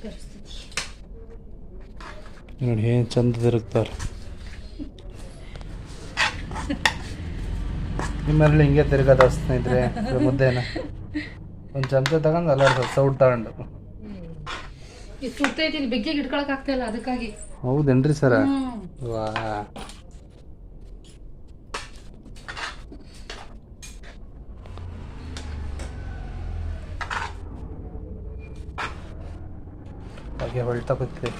ಪರಿಸ್ಥಿತಿ ನೋಡಿ ಏನು ಚಂದ ತಿರುಗ್ತಾರೆ. ನಿಮ್ಮಲ್ಲಿ ಹಿಂಗೆ ತಿರುಗೋದು ಸ್ನೇಹಿತರೆ. ಮುದ್ದೆನ ಒಂದು ಚಮಚ ತಗೊಂಡು ಅಲ್ಲಾಡ್ಸೋದು ಸೌಟ್ ತಗೊಂಡು. ಇದು ಸುಟ್ಟೈತಿ, ಇಲ್ಲಿ ಬೆಗ್ಗಿಗೆ ಇಟ್ಕೊಳಕ್ ಆಗ್ತಾ ಇಲ್ಲ, ಅದಕ್ಕಾಗಿ. ಹೌದೇನ್ರಿ ಸರ? ವಾ, ಹಾಗೆ ಹೊಳ್ತಾ ಕೂತಿದೆ.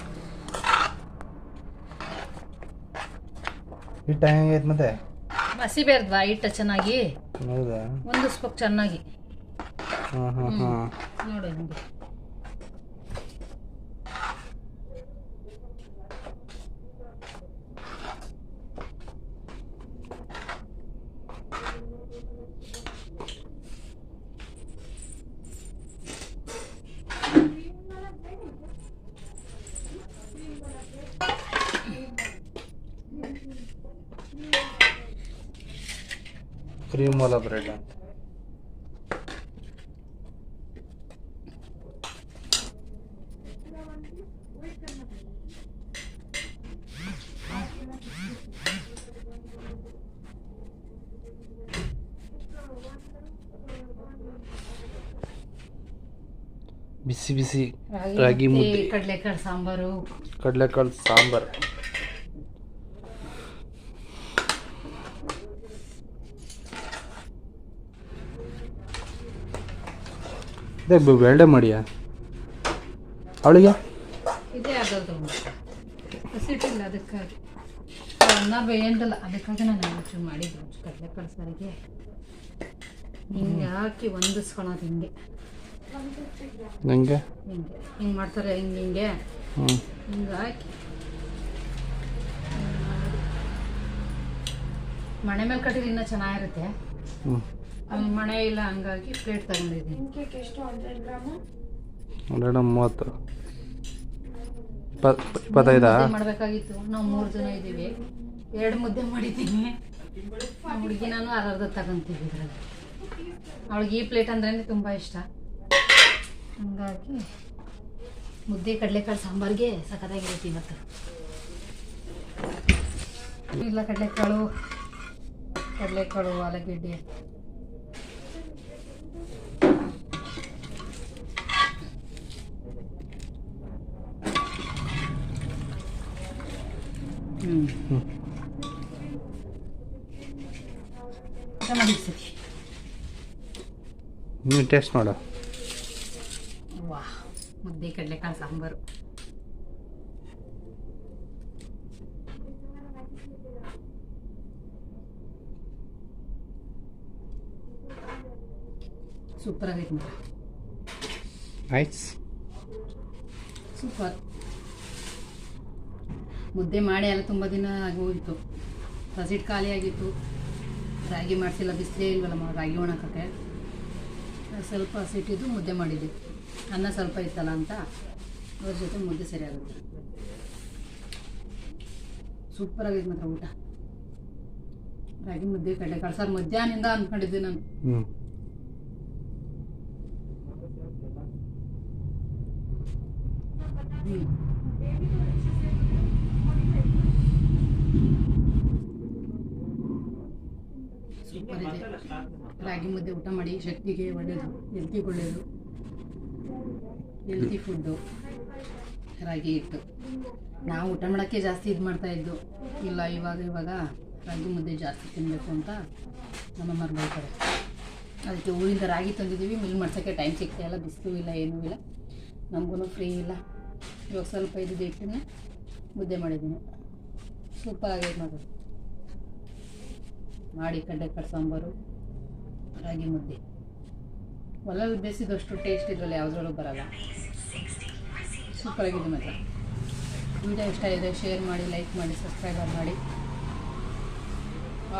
ಹಿಟ್ಟು ಹೆಂಗೈತೆ ಮತ್ತೆ? ಹಸಿ ಬೇರ್ದ್ವಾ ಹಿಟ್ಟ ಚೆನ್ನಾಗಿ? ಹೌದಾ, ಹೊಂದಿಸ್ಬೇಕು ಚೆನ್ನಾಗಿ. ಹಾಂ ಹಾಂ ಹಾಂ. ನೋಡಿ ಹಂಗೆ ಕ್ರೀಮ್ ವಾಲಾ ಬ್ರೆಡ್ ಅಂತ. ಬಿಸಿ ಬಿಸಿ ರಾಗಿ ಮುದ್ದೆ, ಕಡಲೆಕಾಳು ಸಾಂಬಾರು. ಕಡಲೆಕಾಳು ಸಾಂಬಾರು. ಇದೇ ಬೆಳ್ಳೆ ಮಾಡಿಯಾ ಅವಳಿಗೆ? ಇದೇ ಆಗೋದು ಹಸಿಟ್ಟಿಲ್ಲ, ಅದಕ್ಕಾಗಿ ಅನ್ನ ಬೇಯಂದಲ್ಲ, ಅದಕ್ಕಾಗಿ ನಾನು ಯೋಚನೆ ಮಾಡಿದ್ದು ಕಡಲೆಕಾಳು ಸಾರಿಗೆ ಹಿಂಗೆ ಹಾಕಿ ಹೊಂದಿಸ್ಕೊಳೋದು. ಹಿಂಗೆ ಹಿಂಗೆ ಹಿಂಗೆ ಹಿಂಗೆ ಮಾಡ್ತಾರೆ, ಹಿಂಗೆ ಹಿಂಗೆ ಹಿಂಗೆ ಹಾಕಿ ಮಣೆ ಮೇಲೆ ಕಟ್ಟಿದ್ರೆ ಇನ್ನೂ ಚೆನ್ನಾಗಿರುತ್ತೆ. ಮಣೆ ಇಲ್ಲ, ಹಂಗಾಗಿ ಪ್ಲೇಟ್ ತಗೊಂಡಿದ್ದೀನಿ. 130 25 ಮಾಡಬೇಕಾಗಿತ್ತು. ನಾವು 3 ಜನ ಇದ್ದೀವಿ, 2 ಮುದ್ದೆ ಮಾಡಿದ್ದೀನಿ. ನಮ್ಮ ಹುಡುಗಿ ನಾನು ಅರ್ಧ ತಗೊಂತೀವಿ ಇದರಲ್ಲಿ. ಅವಳಿಗೆ ಈ ಪ್ಲೇಟ್ ಅಂದ್ರೆ ತುಂಬ ಇಷ್ಟ, ಹಂಗಾಗಿ ಮುದ್ದೆ ಕಡಲೆಕಾಳು ಸಾಂಬಾರಿಗೆ ಸಖತ್ತಾಗಿರುತ್ತೆ ಇವತ್ತು. ಇಲ್ಲ ಕಡಲೆಕಾಳು ಆಲೂಗೆಡ್ಡೆ ಮಾಡಿರ್ತೀವಿ. ನೀನು ಟೇಸ್ಟ್ ಮಾಡು. ವಾ, ಮುದ್ದೆ ಕಡಲೆಕಾಳು ಸಾಂಬಾರು ಸೂಪರ್ ಆಗೈತೆ ಮಾತ್ರ. Nice, super. ಮುದ್ದೆ ಮಾಡಿ ಎಲ್ಲ ತುಂಬ ದಿನ ಆಗೋಗಿತ್ತು, ಹಸಿಟ್ಟು ಖಾಲಿ ಆಗಿತ್ತು. ರಾಗಿ ಮಾಡಿಸಿಲ್ಲ, ಬಿಸಿಲೇ ಇಲ್ವಲ್ಲ ರಾಗಿ ಒಣಕಕ್ಕೆ. ಸ್ವಲ್ಪ ಹಸಿಟ್ಟಿದ್ದು ಮುದ್ದೆ ಮಾಡಿದ್ದೆ, ಅನ್ನ ಸ್ವಲ್ಪ ಇತ್ತಲ್ಲ ಅಂತ ಅದ್ರ ಜೊತೆ ಮುದ್ದೆ ಸರಿಯಾಗುತ್ತೆ. ಸೂಪರ್ ಆಗೈತೆ ಮಾತ್ರ ಊಟ. ರಾಗಿ ಮುದ್ದೆ ಕಡಲೆಕಾಳು ಸಾರು ಮಧ್ಯಾಹ್ನದಿಂದ ಅಂದ್ಕೊಂಡಿದ್ದೆ ನಾನು. ಸೂಪರ್ ಇದೆ. ರಾಗಿ ಮುದ್ದೆ ಊಟ ಮಾಡಿ, ಶಕ್ತಿಗೆ ಒಳ್ಳೆಯದು, ಹೆಲ್ತಿಗೆ ಒಳ್ಳೆಯದು, ಹೆಲ್ತಿ ಫುಡ್ಡು ರಾಗಿ ಹಿಟ್ಟು. ನಾವು ಊಟ ಮಾಡೋಕ್ಕೆ ಜಾಸ್ತಿ ಇದು ಮಾಡ್ತಾಯಿದ್ದು, ಇಲ್ಲ ಇವಾಗ ರಾಗಿ ಮುದ್ದೆ ಜಾಸ್ತಿ ತಿನ್ನಬೇಕು ಅಂತ ನಮ್ಮಮ್ಮರು ಬೈತಾರೆ. ಅದಕ್ಕೆ ಊರಿಂದ ರಾಗಿ ತಂದಿದ್ದೀವಿ. ಮಿಲ್ ಮಾಡ್ಸೋಕ್ಕೆ ಟೈಮ್ ಸಿಗ್ತಾ ಇಲ್ಲ, ಬಿಸಿಲು ಇಲ್ಲ, ಏನೂ ಇಲ್ಲ, ನಮಗೂ ಫ್ರೀ ಇಲ್ಲ. ಇವಾಗ ಸ್ವಲ್ಪ ಇದ್ದಿದ್ದು ಹಿಟ್ಟನ್ನೇ ಮುದ್ದೆ ಮಾಡಿದ್ದೀನಿ. ಸೂಪರ್ ಆಗೈತೆ ಮಾಡೋದು. ಮಾಡಿ ಕಡಲೆಕಾಳು ಸಾಂಬಾರು, ರಾಗಿ ಮುದ್ದೆ ಒಲೆಯಲ್ಲಿ ಬೇಯಿಸಿದಷ್ಟು ಟೇಸ್ಟ್ ಇದರಲ್ಲಿ ಯಾವುದ್ರಲ್ಲೂ ಬರಲ್ಲ. ಸೂಪರಾಗಿದೆ ಮಾತ್ರ. ವಿಡಿಯೋ ಇಷ್ಟ ಇದೆ, ಶೇರ್ ಮಾಡಿ, ಲೈಕ್ ಮಾಡಿ, ಸಬ್ಸ್ಕ್ರೈಬ್ ಮಾಡಿ.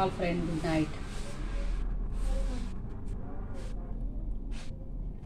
All friend, good night.